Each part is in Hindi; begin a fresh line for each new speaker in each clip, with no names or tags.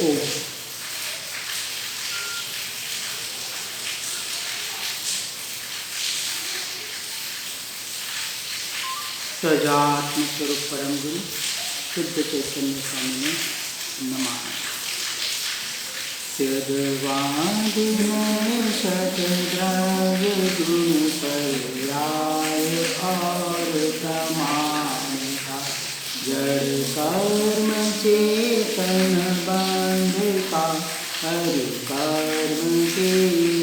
ओ सजात्म स्वरूप परम गुरु शुद्ध चैतन्य स्वामी नमः। सिद्धवादिमों शतद्रव्य गुण पर्याय और तमाम का जड़ कर्म चेतन बंध का हरि कर्म के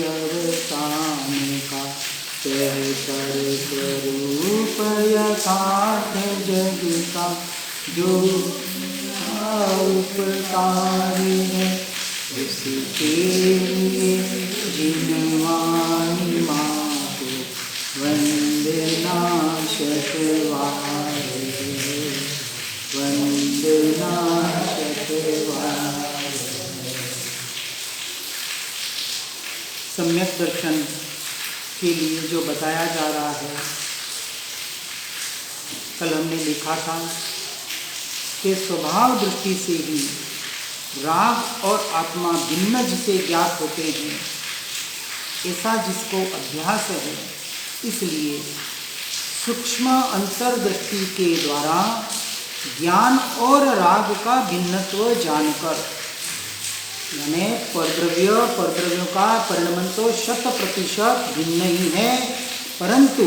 अवसान का सहचर स्वरूप यथार्थ जग का जो उपकारी है उसके लिए जिनवाणी माँ को वंदना शतवार वंदना शतवार। सम्यक दर्शन के लिए जो बताया जा रहा है, कल हमने लिखा था कि स्वभाव दृष्टि से ही राग और आत्मा भिन्न जिसे ज्ञात होते हैं, ऐसा जिसको अभ्यास है, इसलिए सूक्ष्म अंतर्दृष्टि के द्वारा ज्ञान और राग का भिन्नत्व जानकर, यानी परद्रव्यों का परिणमन तो 100% भिन्न ही है, परंतु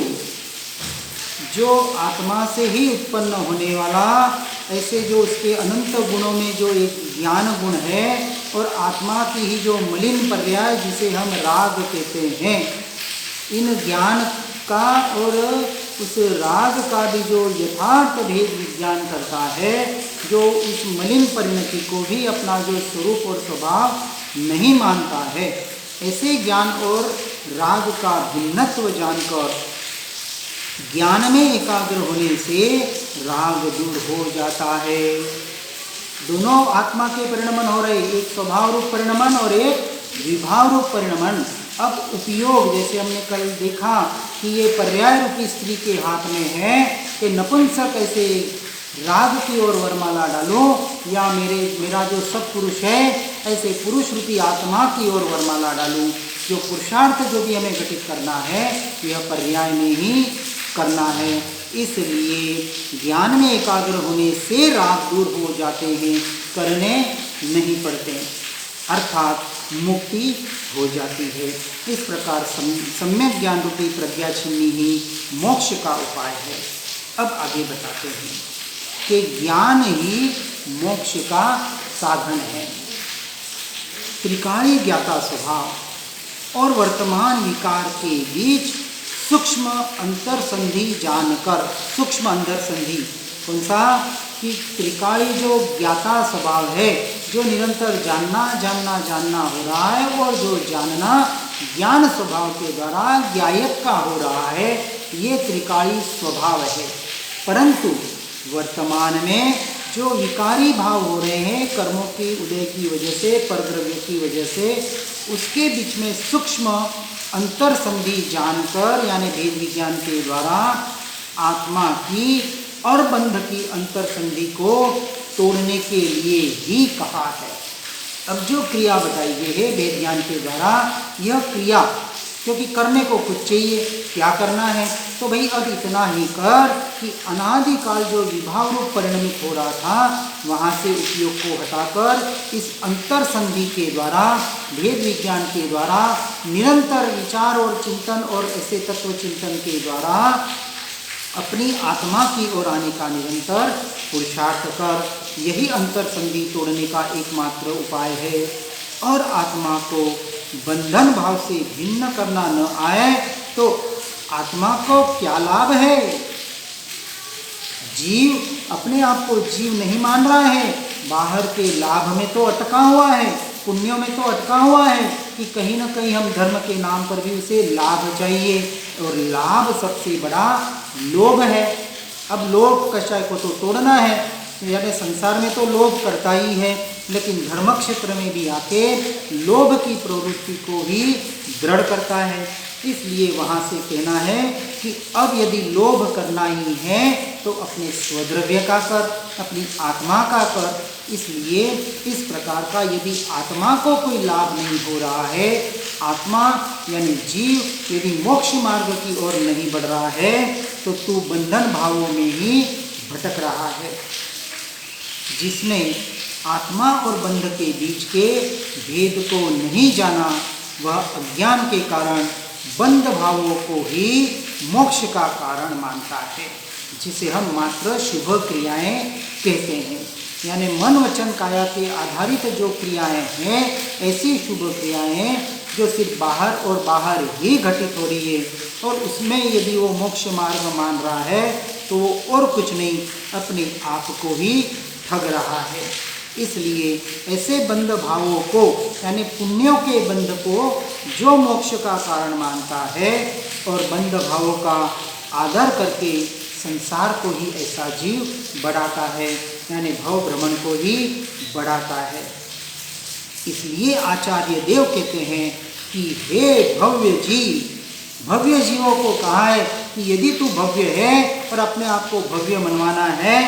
जो आत्मा से ही उत्पन्न होने वाला ऐसे जो उसके अनंत गुणों में जो एक ज्ञान गुण है और आत्मा की ही जो मलिन पर्याय जिसे हम राग कहते हैं, इन ज्ञान का और उस राग का भी जो यथार्थ भेद विज्ञान करता है, जो इस मलिन परिणति को भी अपना जो स्वरूप और स्वभाव नहीं मानता है, ऐसे ज्ञान और राग का भिन्नत्व जानकर ज्ञान में एकाग्र होने से राग दूर हो जाता है। दोनों आत्मा के परिणमन हो रहे, एक स्वभाव रूप परिणमन और एक विभाव रूप परिणमन। अब उपयोग, जैसे हमने कल देखा कि ये पर्याय रूपी स्त्री के हाथ में है कि नपुंसक ऐसे राग की ओर वरमाला डालो, या मेरा जो सत्पुरुष है ऐसे पुरुष रूपी आत्मा की ओर वरमाला डालूं। जो पुरुषार्थ जो भी हमें घटित करना है यह पर्याय में ही करना है, इसलिए ज्ञान में एकाग्र होने से राग दूर हो जाते हैं, करने नहीं पड़ते, अर्थात मुक्ति हो जाती है। इस प्रकार सम्यक ज्ञान रूपी प्रज्ञा छिन्नी ही मोक्ष का उपाय है। अब आगे बताते हैं कि ज्ञान ही मोक्ष का साधन है। त्रिकाली ज्ञाता स्वभाव और वर्तमान विकार के बीच सूक्ष्म अंतर संधि जानकर, सूक्ष्म अंतर संधि कौन सा, कि त्रिकाली जो ज्ञाता स्वभाव है, जो निरंतर जानना हो रहा है, और जो जानना ज्ञान स्वभाव के द्वारा ज्ञायक का हो रहा है, ये त्रिकाली स्वभाव है। परंतु वर्तमान में जो विकारी भाव हो रहे हैं कर्मों के उदय की वजह से, परद्रव्य की वजह से, उसके बीच में सूक्ष्म अंतर संधि जानकर, यानी भेद विज्ञान के द्वारा आत्मा की और बंध की अंतर संधि को तोड़ने के लिए ही कहा है। अब जो क्रिया बताई गई है वेद ज्ञान के द्वारा, यह क्रिया क्योंकि करने को कुछ चाहिए, क्या करना है, तो भाई अब इतना ही कर कि अनादिकाल जो विभाव रूप परिणमित हो रहा था वहाँ से उपयोग को हटाकर इस अंतर संधि के द्वारा, भेद विज्ञान के द्वारा, निरंतर विचार और चिंतन और ऐसे तत्व चिंतन के द्वारा अपनी आत्मा की ओर आने का निरंतर पुरुषार्थ कर। यही अंतर संधि तोड़ने का एकमात्र उपाय है। और आत्मा को बंधन भाव से भिन्न करना न आए तो आत्मा को क्या लाभ है। जीव अपने आप को जीव नहीं मान रहा है, बाहर के लाभ में तो अटका हुआ है, पुण्यों में तो अटका हुआ है कि कहीं ना कहीं हम धर्म के नाम पर भी उसे लाभ चाहिए, और लाभ सबसे बड़ा लोभ है। अब लोभ कषाय को तो तोड़ना है, यानी संसार में तो लोभ करता ही है, लेकिन धर्म क्षेत्र में भी आके लोभ की प्रवृत्ति को ही दृढ़ करता है। इसलिए वहाँ से कहना है कि अब यदि लोभ करना ही है तो अपने स्वद्रव्य का कर, अपनी आत्मा का कर। इसलिए इस प्रकार का यदि आत्मा को कोई लाभ नहीं हो रहा है, आत्मा यानी जीव यदि मोक्ष मार्ग की ओर नहीं बढ़ रहा है, तो तू बंधन भावों में ही भटक रहा है। जिसने आत्मा और बंध के बीच के भेद को नहीं जाना, वह अज्ञान के कारण बंध भावों को ही मोक्ष का कारण मानता है, जिसे हम मात्र शुभ क्रियाएं कहते हैं। यानी मन वचन काया के आधारित जो क्रियाएं हैं, ऐसी शुभ क्रियाएं जो सिर्फ बाहर और बाहर ही घटित हो रही है, और उसमें यदि वो मोक्ष मार्ग मान रहा है तो वो और कुछ नहीं, अपने आप को ही ठग रहा है। इसलिए ऐसे बंध भावों को यानी पुण्यों के बंध को जो मोक्ष का कारण मानता है और बंध भावों का आदर करके संसार को ही ऐसा जीव बढ़ाता है, यानी भव भ्रमण को ही बढ़ाता है। इसलिए आचार्य देव कहते हैं कि हे भव्य जीव, भव्य जीवों को कहा है कि यदि तू भव्य है और अपने आप को भव्य मनवाना है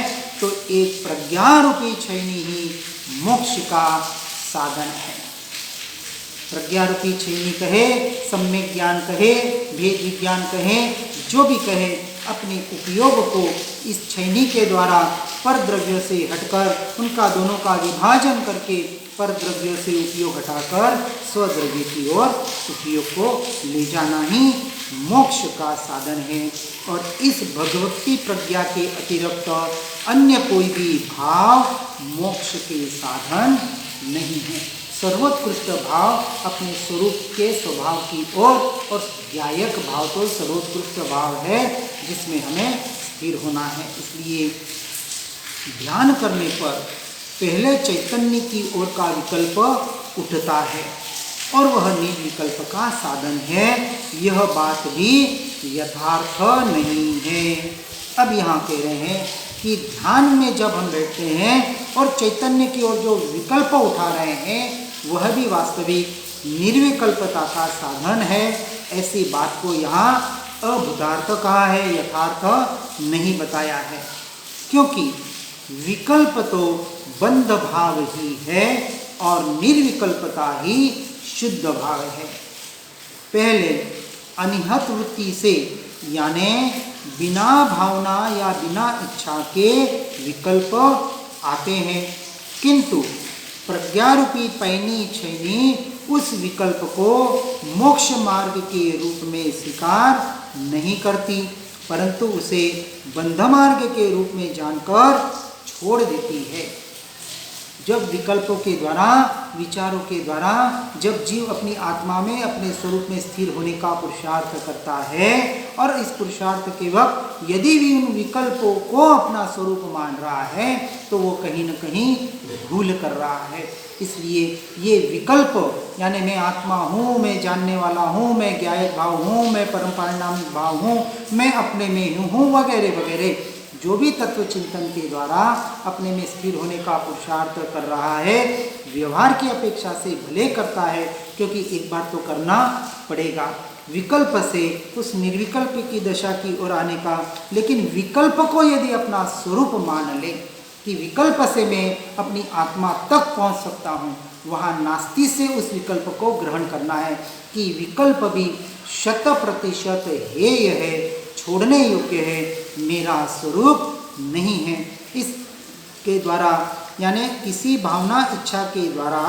तो एक प्रज्ञा रूपी छैनी ही मोक्ष का साधन है। प्रज्ञा रूपी छैनी कहे, सम्यक ज्ञान कहे, भेद विज्ञान कहे, जो भी कहे, अपने उपयोग को इस छैनी के द्वारा पर द्रव्य से हटकर उनका दोनों का विभाजन करके पर द्रव्य से उपयोग हटाकर स्वद्रव्य की ओर उपयोग को ले जाना ही मोक्ष का साधन है। और इस भगवती प्रज्ञा के अतिरिक्त अन्य कोई भी भाव मोक्ष के साधन नहीं है। सर्वोत्कृष्ट भाव अपने स्वरूप के स्वभाव की ओर, और ज्ञायक भाव तो सर्वोत्कृष्ट भाव है जिसमें हमें स्थिर होना है। इसलिए ध्यान करने पर पहले चैतन्य की ओर का विकल्प उठता है और वह निर्विकल्प का साधन है। यह बात भी यथार्थ नहीं है। अब यहाँ कह रहे हैं कि ध्यान में जब हम बैठते हैं और चैतन्य की ओर जो विकल्प उठा रहे हैं वह भी वास्तविक निर्विकल्पता का साधन है, ऐसी बात को यहाँ अभूतार्थ कहा है, यथार्थ नहीं बताया है। क्योंकि विकल्प तो बंध भाव ही है और निर्विकल्पता ही शुद्ध भाव है। पहले अनिहत वृत्ति से यानी बिना भावना या बिना इच्छा के विकल्प आते हैं, किंतु प्रज्ञारूपी पैनी छैनी उस विकल्प को मोक्ष मार्ग के रूप में स्वीकार नहीं करती, परंतु उसे बंध मार्ग के रूप में जानकर छोड़ देती है। जब विकल्पों के द्वारा, विचारों के द्वारा जब जीव अपनी आत्मा में अपने स्वरूप में स्थिर होने का पुरुषार्थ करता है, और इस पुरुषार्थ के वक्त यदि भी उन विकल्पों को अपना स्वरूप मान रहा है तो वो कहीं न कहीं भूल कर रहा है। इसलिए ये विकल्प यानी मैं आत्मा हूँ, मैं जानने वाला हूँ, मैं ज्ञायक भाव हूँ, मैं परम परिणामिक भाव हूँ, मैं अपने में हूँ वगैरह वगैरह जो भी तत्व चिंतन के द्वारा अपने में स्थिर होने का पुरुषार्थ कर रहा है, व्यवहार की अपेक्षा से भले करता है, क्योंकि एक बार तो करना पड़ेगा विकल्प से उस निर्विकल्प की दशा की ओर आने का। लेकिन विकल्प को यदि अपना स्वरूप मान ले कि विकल्प से मैं अपनी आत्मा तक पहुंच सकता हूं, वहां नास्ति से उस विकल्प को ग्रहण करना है कि विकल्प भी 100% हेय है, छोड़ने योग्य है, मेरा स्वरूप नहीं है। इसके द्वारा यानी किसी भावना इच्छा के द्वारा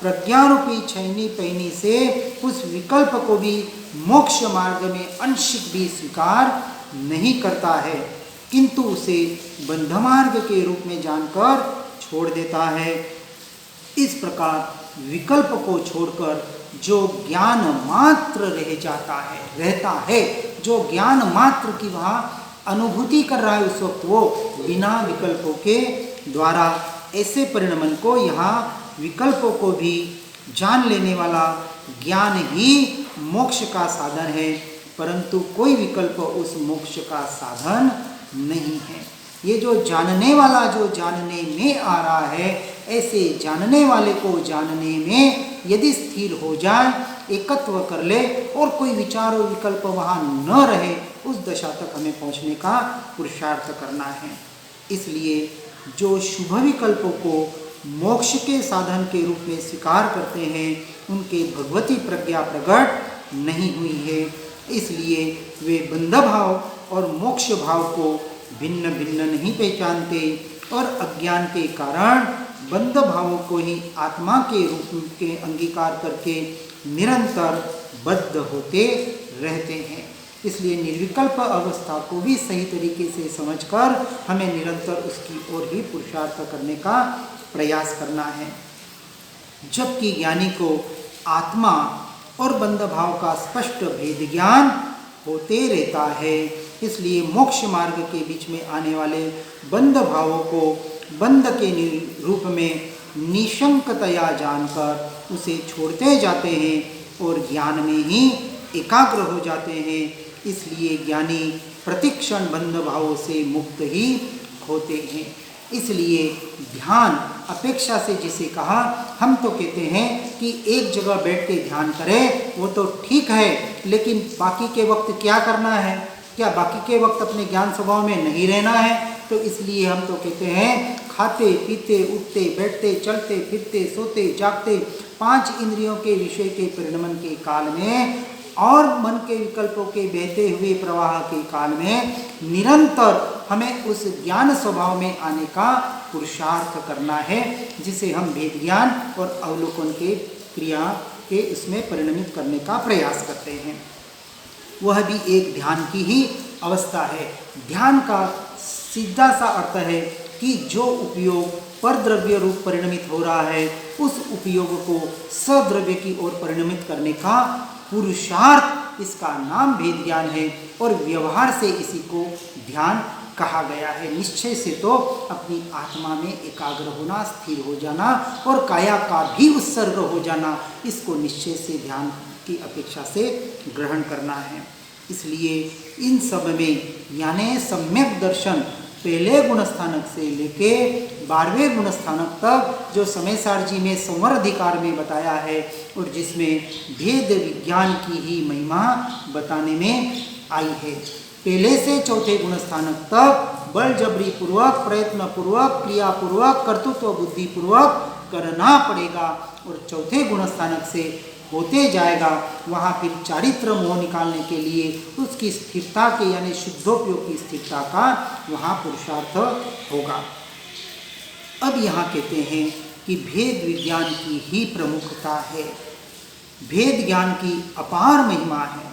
प्रज्ञारूपी छैनी पैनी से उस विकल्प को भी मोक्ष मार्ग में अंशिक भी स्वीकार नहीं करता है, किंतु उसे बंध मार्ग के रूप में जानकर छोड़ देता है। इस प्रकार विकल्प को छोड़कर जो ज्ञान मात्र रह जाता है, रहता है, जो ज्ञान मात्र की वहाँ अनुभूति कर रहा है उस वक्त, वो बिना विकल्पों के द्वारा ऐसे परिणमन को, यहाँ विकल्पों को भी जान लेने वाला ज्ञान ही मोक्ष का साधन है, परंतु कोई विकल्प उस मोक्ष का साधन नहीं है। ये जो जानने वाला जो जानने में आ रहा है, ऐसे जानने वाले को जानने में यदि स्थिर हो जाए, एकत्व कर ले और कोई विचार और विकल्प वहाँ न रहे, उस दशा तक हमें पहुँचने का पुरुषार्थ करना है। इसलिए जो शुभ विकल्पों को मोक्ष के साधन के रूप में स्वीकार करते हैं, उनके भगवती प्रज्ञा प्रकट नहीं हुई है। इसलिए वे बंध भाव और मोक्ष भाव को भिन्न भिन्न नहीं पहचानते और अज्ञान के कारण बंध भावों को ही आत्मा के रूप के अंगीकार करके निरंतर बद्ध होते रहते हैं। इसलिए निर्विकल्प अवस्था को भी सही तरीके से समझकर हमें निरंतर उसकी ओर ही पुरुषार्थ करने का प्रयास करना है। जबकि ज्ञानी को आत्मा और बंध भाव का स्पष्ट भेद ज्ञान होते रहता है। इसलिए मोक्ष मार्ग के बीच में आने वाले बंध भावों को बंध के रूप में निशंकतया जानकर उसे छोड़ते जाते हैं और ज्ञान में ही एकाग्र हो जाते हैं। इसलिए ज्ञानी प्रतिक्षण बंध भावों से मुक्त ही होते हैं। इसलिए ध्यान अपेक्षा से जिसे कहा, हम तो कहते हैं कि एक जगह बैठ के ध्यान करें, वो तो ठीक है, लेकिन बाकी के वक्त क्या करना है? क्या बाकी के वक्त अपने ज्ञान स्वभाव में नहीं रहना है? तो इसलिए हम तो कहते हैं खाते पीते उठते बैठते चलते फिरते सोते जागते 5 इंद्रियों के विषय के परिणमन के काल में और मन के विकल्पों के बहते हुए प्रवाह के काल में निरंतर हमें उस ज्ञान स्वभाव में आने का पुरुषार्थ करना है, जिसे हम भेद ज्ञान और अवलोकन के क्रिया के इसमें परिणमित करने का प्रयास करते हैं। वह भी एक ध्यान की ही अवस्था है। ध्यान का सीधा सा अर्थ है कि जो उपयोग पर द्रव्य रूप परिणमित हो रहा है, उस उपयोग को सद्रव्य की ओर परिणमित करने का पुरुषार्थ, इसका नाम भेद ज्ञान है और व्यवहार से इसी को ध्यान कहा गया है। निश्चय से तो अपनी आत्मा में एकाग्र होना, स्थिर हो जाना और काया का भी उत्सर्ग हो जाना, इसको निश्चय से ध्यान की अपेक्षा से ग्रहण करना है। इसलिए इन सब में यानी सम्यक दर्शन पहले गुणस्थानक से लेके 12वें गुणस्थानक तक जो समय सार जी में संवर अधिकार में बताया है और जिसमें भेद विज्ञान की ही महिमा बताने में आई है। पहले से 4थे गुणस्थानक तक बल जबरी पूर्वक, प्रयत्न पूर्वक, क्रिया पूर्वक, कर्तृत्व बुद्धि पूर्वक करना पड़ेगा और 4थे गुणस्थानक से होते जाएगा। वहाँ फिर चारित्र मोह निकालने के लिए उसकी स्थिरता के यानी शुद्धोपयोग की स्थिरता का वहाँ पुरुषार्थ होगा। अब यहाँ कहते हैं कि भेद विज्ञान की ही प्रमुखता है, भेद ज्ञान की अपार महिमा है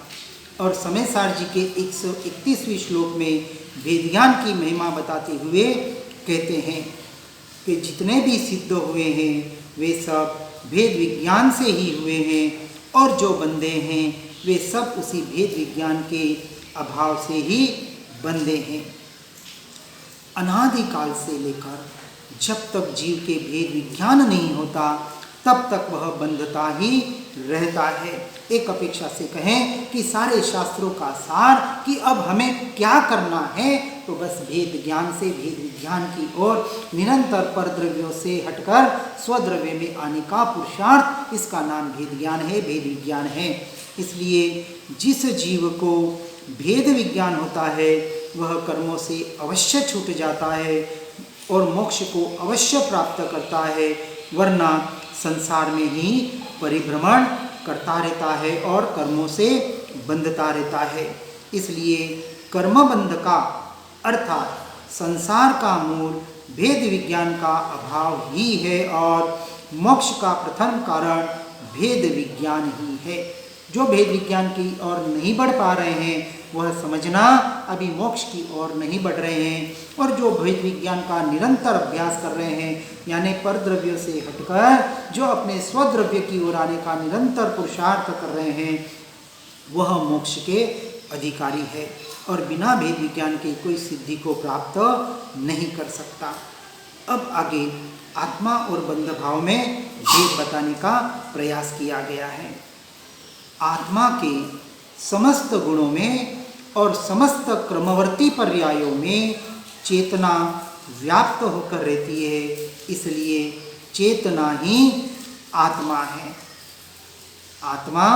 और समय सार जी के 131वें श्लोक में भेद ज्ञान की महिमा बताते हुए कहते हैं कि जितने भी सिद्ध हुए हैं वे सब भेद विज्ञान से ही हुए हैं और जो बंधे हैं वे सब उसी भेद विज्ञान के अभाव से ही बंधे हैं। अनादिकाल से लेकर जब तक जीव के भेद विज्ञान नहीं होता तब तक वह बंधता ही रहता है। एक अपेक्षा से कहें कि सारे शास्त्रों का सार कि अब हमें क्या करना है, तो बस भेद ज्ञान से भेद विज्ञान की ओर निरंतर पर द्रव्यों से हटकर स्वद्रव्य में आने का पुरुषार्थ, इसका नाम भेद ज्ञान है, भेद विज्ञान है। इसलिए जिस जीव को भेद विज्ञान होता है वह कर्मों से अवश्य छूट जाता है और मोक्ष को अवश्य प्राप्त करता है, वरना संसार में ही परिभ्रमण करता रहता है और कर्मों से बंधता रहता है। इसलिए कर्मबंध का अर्थात संसार का मूल भेद विज्ञान का अभाव ही है और मोक्ष का प्रथम कारण भेद विज्ञान ही है। जो भेद विज्ञान की ओर नहीं बढ़ पा रहे हैं वह समझना अभी मोक्ष की ओर नहीं बढ़ रहे हैं और जो भेद विज्ञान का निरंतर अभ्यास कर रहे हैं यानी पर द्रव्यों से हटकर जो अपने स्वद्रव्य की ओर आने का निरंतर पुरुषार्थ कर रहे हैं वह मोक्ष के अधिकारी है और बिना भेद विज्ञान के कोई सिद्धि को प्राप्त नहीं कर सकता। अब आगे आत्मा और बंध भाव में भेद बताने का प्रयास किया गया है। आत्मा के समस्त गुणों में और समस्त क्रमवर्ती पर्यायों में चेतना व्याप्त होकर रहती है, इसलिए चेतना ही आत्मा है। आत्मा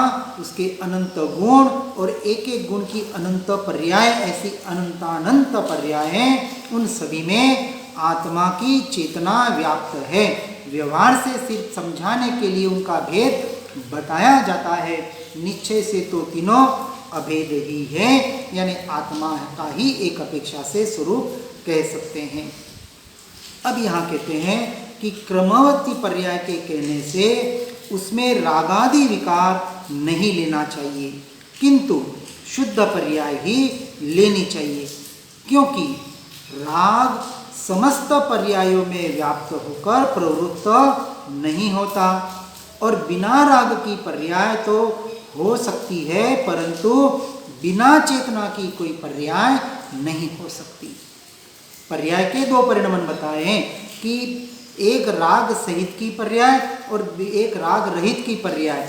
उसके अनंत गुण और एक एक गुण की अनंत पर्याय, ऐसी अनंतानंत पर्याय हैं, उन सभी में आत्मा की चेतना व्याप्त है। व्यवहार से सिर्फ समझाने के लिए उनका भेद बताया जाता है, निश्चय से तो तीनों अभेद ही है, यानी आत्मा का ही एक अपेक्षा से स्वरूप कह सकते हैं। अब यहाँ कहते हैं कि क्रमवती पर्याय के कहने से उसमें रागादि विकार नहीं लेना चाहिए, किंतु शुद्ध पर्याय ही लेनी चाहिए, क्योंकि राग समस्त पर्यायों में व्याप्त होकर प्रवृत्त नहीं होता, और बिना राग की पर्याय तो हो सकती है, परंतु बिना चेतना की कोई पर्याय नहीं हो सकती। पर्याय के दो परिणाम बताए हैं कि एक राग सहित की पर्याय और एक राग रहित की पर्याय।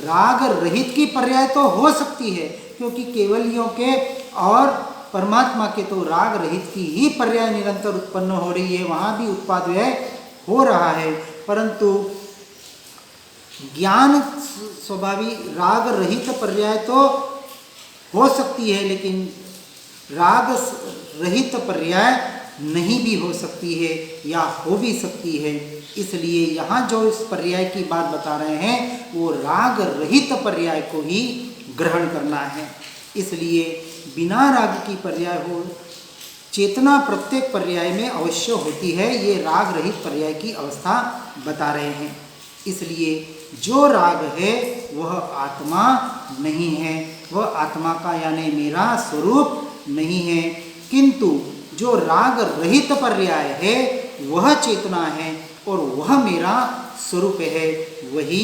राग रहित की पर्याय तो हो सकती है, क्योंकि केवलियों के और परमात्मा के तो राग रहित की ही पर्याय निरंतर उत्पन्न हो रही है, वहाँ भी उत्पाद व्यय हो रहा है, परंतु ज्ञान स्वभावी राग रहित पर्याय तो हो सकती है, लेकिन राग रहित पर्याय नहीं भी हो सकती है या हो भी सकती है। इसलिए यहाँ जो इस पर्याय की बात बता रहे हैं वो राग रहित पर्याय को ही ग्रहण करना है। इसलिए बिना राग की पर्याय हो, चेतना प्रत्येक पर्याय में अवश्य होती है, ये राग रहित पर्याय की अवस्था बता रहे हैं। इसलिए जो राग है वह आत्मा नहीं है, वह आत्मा का यानी मेरा स्वरूप नहीं है, किंतु जो राग रहित पर्याय है वह चेतना है और वह मेरा स्वरूप है, वही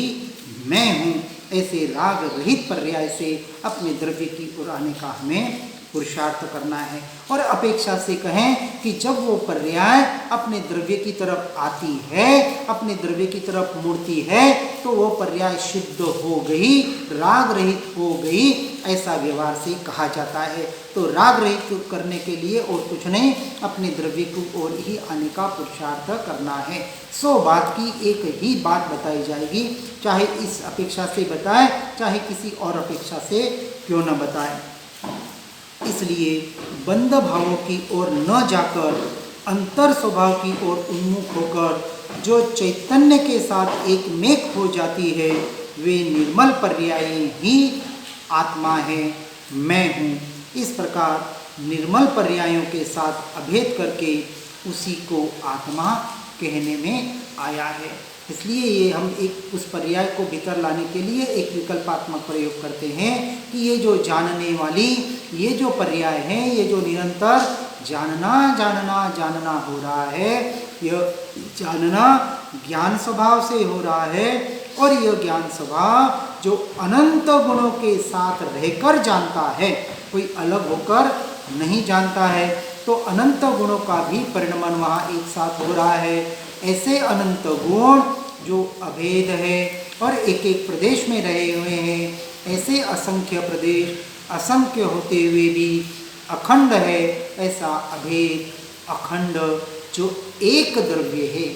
मैं हूँ। ऐसे राग रहित पर्याय से अपने द्रव्य की ओर आने का हमें पुरुषार्थ करना है। और अपेक्षा से कहें कि जब वो पर्याय अपने द्रव्य की तरफ आती है, अपने द्रव्य की तरफ मुड़ती है, तो वो पर्याय शुद्ध हो गई, राग रहित हो गई, ऐसा व्यवहार से कहा जाता है। तो राग रहित करने के लिए और कुछ नहीं, अपने द्रव्य की ओर ही आने का पुरुषार्थ करना है। 100 बात की एक ही बात बताई जाएगी, चाहे इस अपेक्षा से बताए चाहे किसी और अपेक्षा से क्यों न बताए। इसलिए बंध भावों की ओर न जाकर अंतर स्वभाव की ओर उन्मुख होकर जो चैतन्य के साथ एक मेक हो जाती है, वे निर्मल पर्याय ही आत्मा है, मैं हूँ। इस प्रकार निर्मल पर्यायों के साथ अभेद करके उसी को आत्मा कहने में आया है। इसलिए ये हम एक उस पर्याय को भीतर लाने के लिए एक विकल्पात्मक प्रयोग करते हैं कि ये जो जानने वाली ये जो पर्याय हैं, ये जो निरंतर जानना जानना जानना हो रहा है, यह जानना ज्ञान स्वभाव से हो रहा है, और यह ज्ञान स्वभाव जो अनंत गुणों के साथ रहकर जानता है, कोई अलग होकर नहीं जानता है, तो अनंत गुणों का भी परिणमन वहाँ एक साथ हो रहा है। ऐसे अनंत गुण जो अभेद है और एक एक प्रदेश में रहे हुए हैं, ऐसे असंख्य प्रदेश असंख्य होते हुए भी अखंड है, ऐसा अभेद अखंड जो एक द्रव्य है,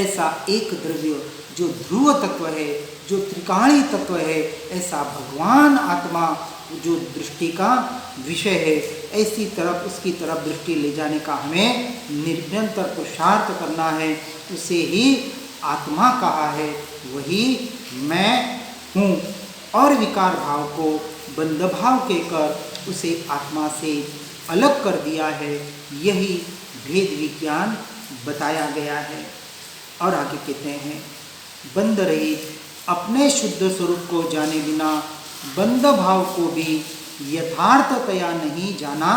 ऐसा एक द्रव्य जो ध्रुव तत्व है, जो त्रिकाणी तत्व है, ऐसा भगवान आत्मा जो दृष्टि का विषय है, ऐसी तरफ उसकी तरफ दृष्टि ले जाने का हमें निरंतर पुरुषार्थ करना है। उसे ही आत्मा कहा है, वही मैं हूँ, और विकार भाव को बंध भाव कहकर उसे आत्मा से अलग कर दिया है। यही भेद विज्ञान बताया गया है। और आगे कहते हैं, बंध रहित अपने शुद्ध स्वरूप को जाने बिना बंध भाव को भी यथार्थतया नहीं जाना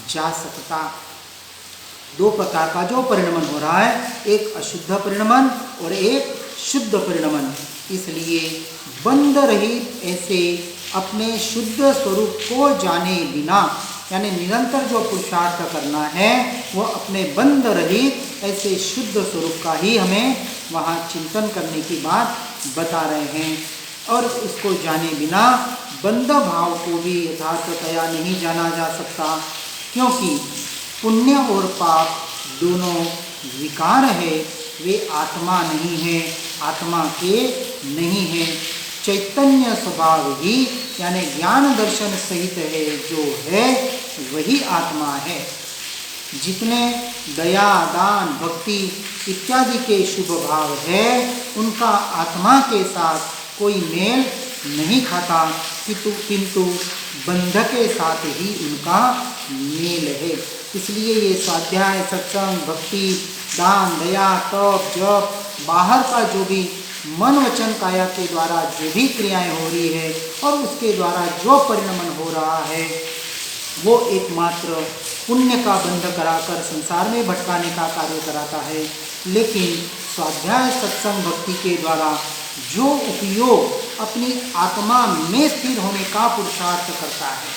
जा सकता। दो प्रकार का जो परिणमन हो रहा है, एक अशुद्ध परिणमन और एक शुद्ध परिणमन। इसलिए बंध रहित ऐसे अपने शुद्ध स्वरूप को जाने बिना, यानी निरंतर जो पुरुषार्थ करना है वो अपने बंध रहित ऐसे शुद्ध स्वरूप का ही हमें वहाँ चिंतन करने की बात बता रहे हैं। और उसको जाने बिना बंध भाव को भी यथार्थतया नहीं जाना जा सकता, क्योंकि पुण्य और पाप दोनों विकार है, वे आत्मा नहीं है, आत्मा के नहीं है। चैतन्य स्वभाव ही यानी ज्ञान दर्शन सहित है जो है वही आत्मा है। जितने दया, दान, भक्ति इत्यादि के शुभ भाव है उनका आत्मा के साथ कोई मेल नहीं खाता, किंतु बंध के साथ ही उनका मेल है। इसलिए ये स्वाध्याय, सत्संग, भक्ति, दान, दया, तप, जप, बाहर का जो भी मन, वचन, काया के द्वारा जो भी क्रियाएं हो रही है और उसके द्वारा जो परिणमन हो रहा है वो एकमात्र पुण्य का बंध कराकर संसार में भटकाने का कार्य कराता है। लेकिन स्वाध्याय, सत्संग, भक्ति के द्वारा जो उपयोग अपनी आत्मा में स्थिर होने का पुरुषार्थ करता है,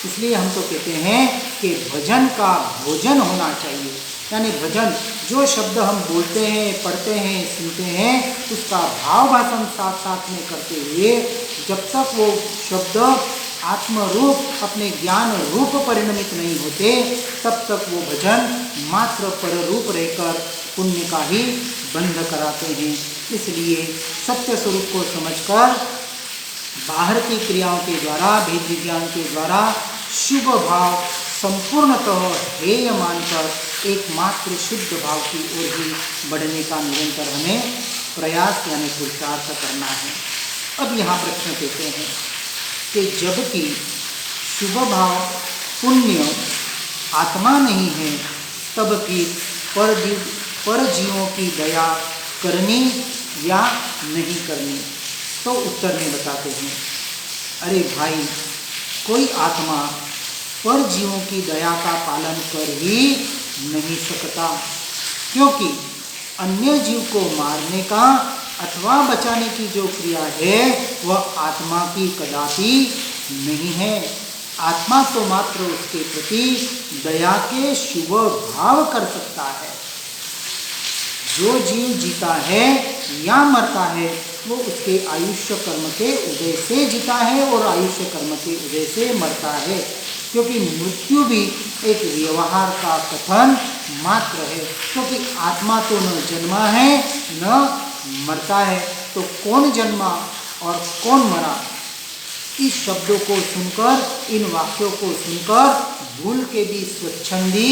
इसलिए हम तो कहते हैं कि भजन का भोजन होना चाहिए। यानी भजन, जो शब्द हम बोलते हैं, पढ़ते हैं, सुनते हैं, उसका भाव भाषण साथ साथ में करते हुए जब तक वो शब्द आत्मरूप, अपने ज्ञान रूप परिणमित नहीं होते, तब तक वो भजन मात्र पर रूप रहकर पुण्य का ही बंध कराते हैं। इसलिए सत्य स्वरूप को समझकर बाहर की क्रियाओं के द्वारा, भेद विज्ञान के द्वारा शुभ भाव संपूर्णतः हेय मानकर एकमात्र शुद्ध भाव की ओर ही बढ़ने का निरंतर हमें प्रयास यानी पुरुषार्थ करना है। अब यहाँ प्रश्न कहते हैं कि जबकि शुभ भाव पुण्य आत्मा नहीं है, तब फिर पर जीवों की दया करनी या नहीं करनी? तो उत्तर में बताते हैं, अरे भाई, कोई आत्मा पर जीवों की दया का पालन कर ही नहीं सकता, क्योंकि अन्य जीव को मारने का अथवा बचाने की जो क्रिया है वह आत्मा की कदापि नहीं है। आत्मा तो मात्र उसके प्रति दया के शुभ भाव कर सकता है। जो जीव जीता है या मरता है वो उसके आयुष्य कर्म के उदय से जीता है और आयुष्य कर्म के उदय से मरता है, क्योंकि मृत्यु भी एक व्यवहार का कथन मात्र है। क्योंकि आत्मा तो न जन्मा है न मरता है, तो कौन जन्मा और कौन मरा? इस शब्दों को सुनकर, इन वाक्यों को सुनकर भूल के भी स्वच्छंदी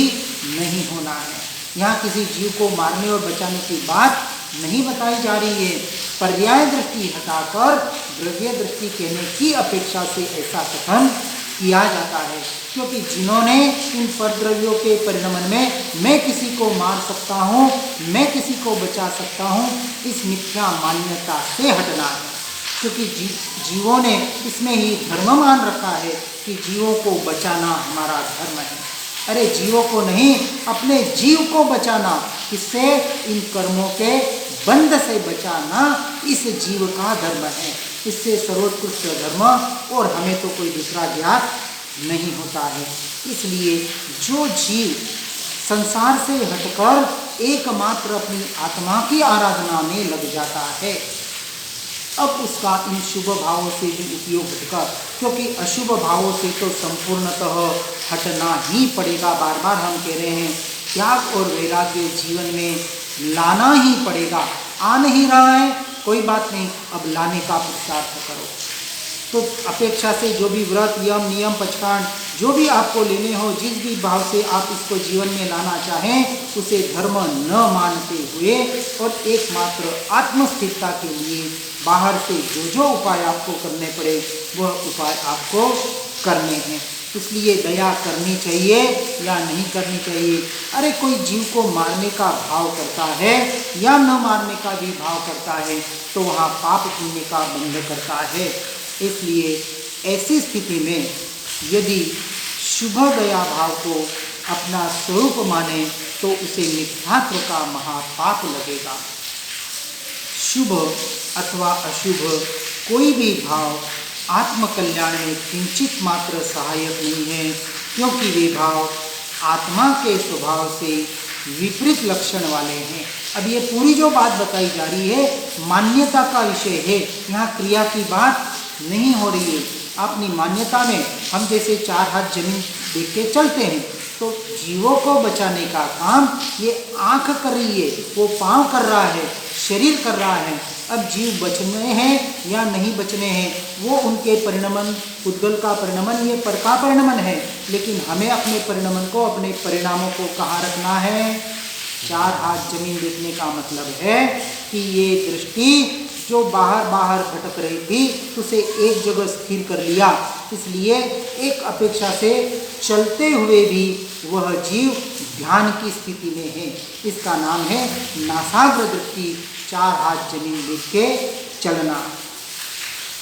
नहीं होना है। यहाँ किसी जीव को मारने और बचाने की बात नहीं बताई जा रही है। पर्याय दृष्टि हटाकर द्रव्य दृष्टि कहने की अपेक्षा से ऐसा कथन किया जाता है, क्योंकि जिन्होंने इन परद्रव्यों के परिणमन में मैं किसी को मार सकता हूँ, मैं किसी को बचा सकता हूँ, इस मिथ्या मान्यता से हटना है। क्योंकि जीवों ने इसमें ही धर्म मान रखा है कि जीवों को बचाना हमारा धर्म है। अरे जीवों को नहीं, अपने जीव को बचाना, इससे इन कर्मों के बंध से बचाना इस जीव का धर्म है। इससे सर्वोत्कृष्ट धर्म और हमें तो कोई दूसरा ज्ञात नहीं होता है। इसलिए जो जीव संसार से हटकर एकमात्र अपनी आत्मा की आराधना में लग जाता है, अब उसका इन शुभ भावों से भी उपयोग हटकर, क्योंकि अशुभ भावों से तो संपूर्णतः हटना ही पड़ेगा। बार बार हम कह रहे हैं, त्याग और वैराग्य जीवन में लाना ही पड़ेगा। आ नहीं रहा है, कोई बात नहीं, अब लाने का पुरुषार्थ करो। तो अपेक्षा से जो भी व्रत, यम, नियम, पचकांड जो भी आपको लेने हो, जिस भी भाव से आप इसको जीवन में लाना चाहें, उसे धर्म न मानते हुए और एकमात्र आत्मस्थिरता के लिए बाहर से जो जो उपाय आपको करने पड़े वह उपाय आपको करने हैं। इसलिए दया करनी चाहिए या नहीं करनी चाहिए? अरे कोई जीव को मारने का भाव करता है या न मारने का भी भाव करता है, तो वहाँ पाप पुण्य का बंध करता है। इसलिए ऐसी स्थिति में यदि शुभ दया भाव को अपना स्वरूप माने तो उसे मिथ्यात्व का महापाप लगेगा। शुभ अथवा अशुभ कोई भी भाव आत्मकल्याण में किंचित मात्र सहायक नहीं है, क्योंकि वे भाव आत्मा के स्वभाव से विपरीत लक्षण वाले हैं। अब ये पूरी जो बात बताई जा रही है मान्यता का विषय है, यहाँ क्रिया की बात नहीं हो रही है। अपनी मान्यता में हम जैसे चार हाथ जमीन देख के चलते हैं, तो जीवों को बचाने का काम ये आँख कर रही है, वो पाँव कर रहा है, शरीर कर रहा है। अब जीव बचने हैं या नहीं बचने हैं वो उनके परिणमन, उद्गल का परिणमन, ये पर का परिणमन है। लेकिन हमें अपने परिणमन को, अपने परिणामों को कहाँ रखना है? 4 हाथ जमीन देखने का मतलब है कि ये दृष्टि जो बाहर बाहर भटक रही थी उसे एक जगह स्थिर कर लिया। इसलिए एक अपेक्षा से चलते हुए भी वह जीव ध्यान की स्थिति में है। इसका नाम है नासाग्र दृष्टि, 4 हाथ जमीन देख के चलना।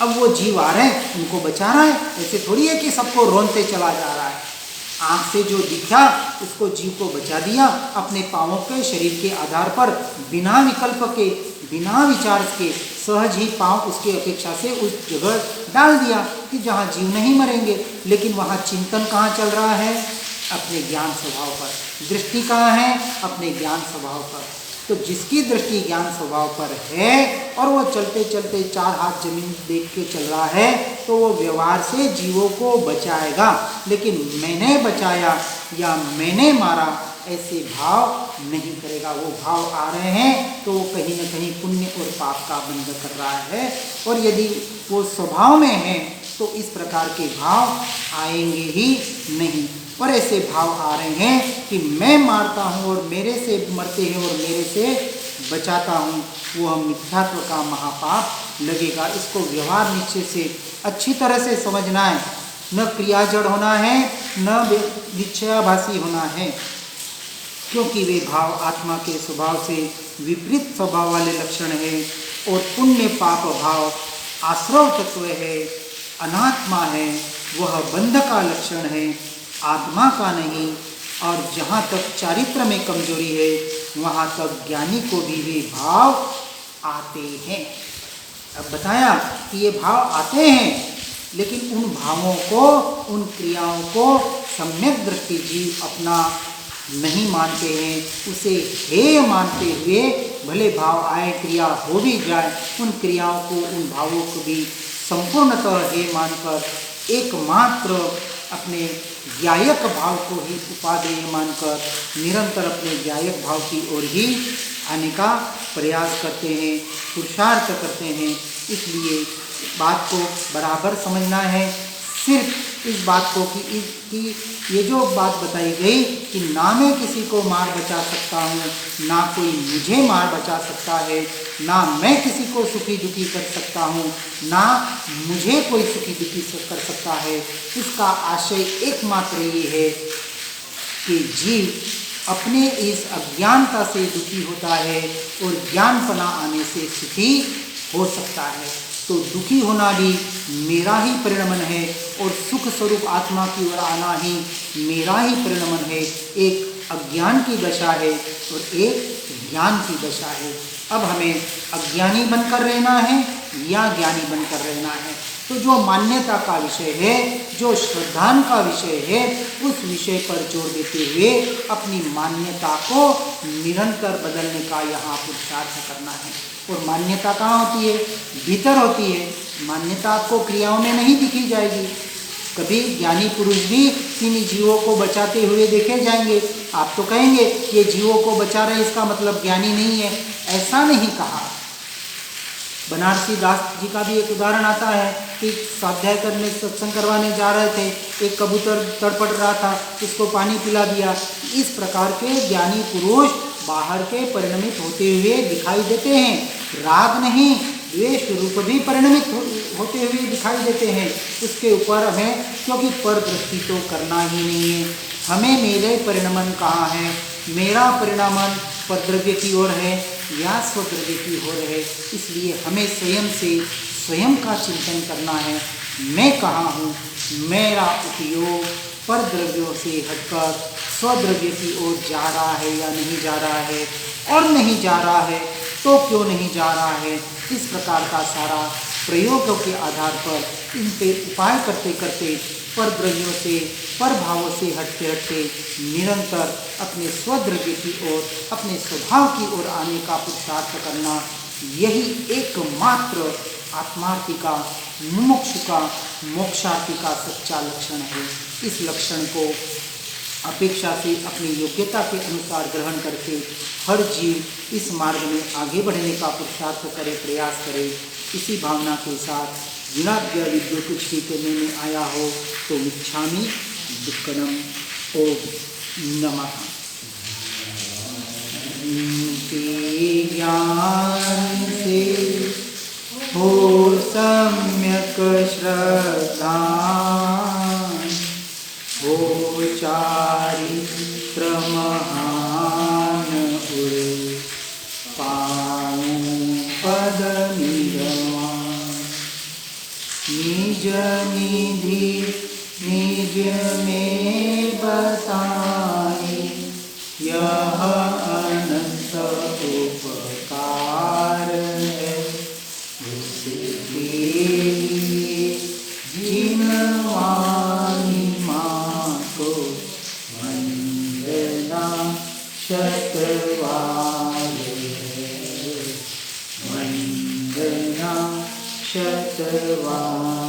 अब वो जीव आ रहे हैं, उनको बचा रहा है। ऐसे थोड़ी है कि सबको रोनते चला जा रहा है। आँख से जो दिखा उसको जीव को बचा दिया, अपने पाँवों के शरीर के आधार पर बिना विकल्प के, बिना विचार के सहज ही पाँव उसके अपेक्षा से उस जगह डाल दिया कि जहाँ जीव नहीं मरेंगे। लेकिन वहाँ चिंतन कहाँ चल रहा है? अपने ज्ञान स्वभाव पर। दृष्टि कहाँ है? अपने ज्ञान स्वभाव पर। तो जिसकी दृष्टि ज्ञान स्वभाव पर है और वो चलते चलते 4 हाथ जमीन देख के चल रहा है तो वो व्यवहार से जीवों को बचाएगा। लेकिन मैंने बचाया या मैंने मारा ऐसे भाव नहीं करेगा। वो भाव आ रहे हैं तो वो कहीं न कहीं पुण्य और पाप का बंध कर रहा है। और यदि वो स्वभाव में है तो इस प्रकार के भाव आएंगे ही नहीं। और ऐसे भाव आ रहे हैं कि मैं मारता हूँ और मेरे से मरते हैं और मेरे से बचाता हूँ, वो मिथ्यात्व का महापाप लगेगा। इसको व्यवहार निश्चय से अच्छी तरह से समझना है। न क्रिया जड़ होना है, न निश्चयाभासी होना है, क्योंकि वे भाव आत्मा के स्वभाव से विपरीत स्वभाव वाले लक्षण है। और पुण्य पाप भाव आश्रव तत्व है, अनात्मा है, वह बंध का लक्षण है, आत्मा का नहीं। और जहाँ तक चारित्र में कमजोरी है वहाँ तक ज्ञानी को भी वे भाव आते हैं। अब बताया कि ये भाव आते हैं, लेकिन उन भावों को, उन क्रियाओं को सम्यक दृष्टि जीव अपना नहीं मानते हैं। उसे हेय मानते हुए भले भाव आए, क्रिया हो भी जाए, उन क्रियाओं को, उन भावों को भी संपूर्णतः हेय मानकर एकमात्र अपने ज्ञायक भाव को ही उपादेय मानकर निरंतर अपने ज्ञायक भाव की ओर ही आने का प्रयास करते हैं, पुरुषार्थ करते हैं। इसलिए बात को बराबर समझना है। सिर्फ इस बात को कि ये जो बात बताई गई कि ना मैं किसी को मार बचा सकता हूँ, ना कोई मुझे मार बचा सकता है, ना मैं किसी को सुखी दुखी कर सकता हूँ, ना मुझे कोई सुखी दुखी कर सकता है, इसका आशय एकमात्र ये है कि जीव अपने इस अज्ञानता से दुखी होता है और ज्ञानपना आने से सुखी हो सकता है। तो दुखी होना भी मेरा ही परिणमन है और सुख स्वरूप आत्मा की ओर आना ही मेरा ही परिणमन है। एक अज्ञान की दशा है और एक ज्ञान की दशा है। अब हमें अज्ञानी बनकर रहना है या ज्ञानी बनकर रहना है। तो जो मान्यता का विषय है, जो श्रद्धान का विषय है, उस विषय पर जोर देते हुए अपनी मान्यता को निरंतर बदलने का यहाँ पुरुषार्थ करना है। और मान्यता कहाँ होती है? भीतर होती है। मान्यता आपको क्रियाओं में नहीं दिखी जाएगी। कभी ज्ञानी पुरुष भी किन्हीं जीवों को बचाते हुए देखे जाएंगे। आप तो कहेंगे ये जीवों को बचा रहे, इसका मतलब ज्ञानी नहीं है। ऐसा नहीं कहा। बनारसी दास जी का भी एक उदाहरण आता है कि स्वाध्याय करने, सत्संग करवाने जा रहे थे, एक कबूतर तड़पड़ रहा था, उसको पानी पिला दिया। इस प्रकार के ज्ञानी पुरुष बाहर के परिणमित होते हुए दिखाई देते हैं। राग नहीं, द्वेष रूप भी परिणमित होते हुए दिखाई देते हैं। उसके ऊपर हमें, क्योंकि पर दृष्टि तो करना ही नहीं है। हमें मेरे परिणमन कहाँ है, मेरा परिणमन परद्रव्य की ओर है या स्वद्रव्य की ओर है। इसलिए हमें स्वयं से स्वयं का चिंतन करना है। मैं कहाँ हूँ, मेरा उपयोग परद्रव्यों से हटकर स्वद्रव्य की ओर जा रहा है या नहीं जा रहा है, और नहीं जा रहा है तो क्यों नहीं जा रहा है। इस प्रकार का सारा प्रयोगों के आधार पर इन पे उपाय करते करते परद्रव्यों से, पर भावों से हटते हटते निरंतर अपने स्वद्रव्य की ओर, अपने स्वभाव की ओर आने का पुरुषार्थ करना, यही एकमात्र आत्मार्थी का, मुमुक्षु का, मोक्षार्थी का सच्चा लक्षण है। इस लक्षण को अपेक्षा से अपनी योग्यता के अनुसार ग्रहण करके हर जीव इस मार्ग में आगे बढ़ने का पुरुषार्थ करे, प्रयास करे। इसी भावना के साथ गुणाद्य विद्यो कुछ भी करने में आया हो तो मिच्छामि दुक्कडम। ओम नमः। ज्ञान से हो सम्यक श्रद्धा, हो चारित्र महान पाऊं पद निर्वाण। निज निधि निज में बताए, यह अनंत उपकार है उसके लिए जिन वाणी माँ को वंदना शतवारे, वंदना शतवारे।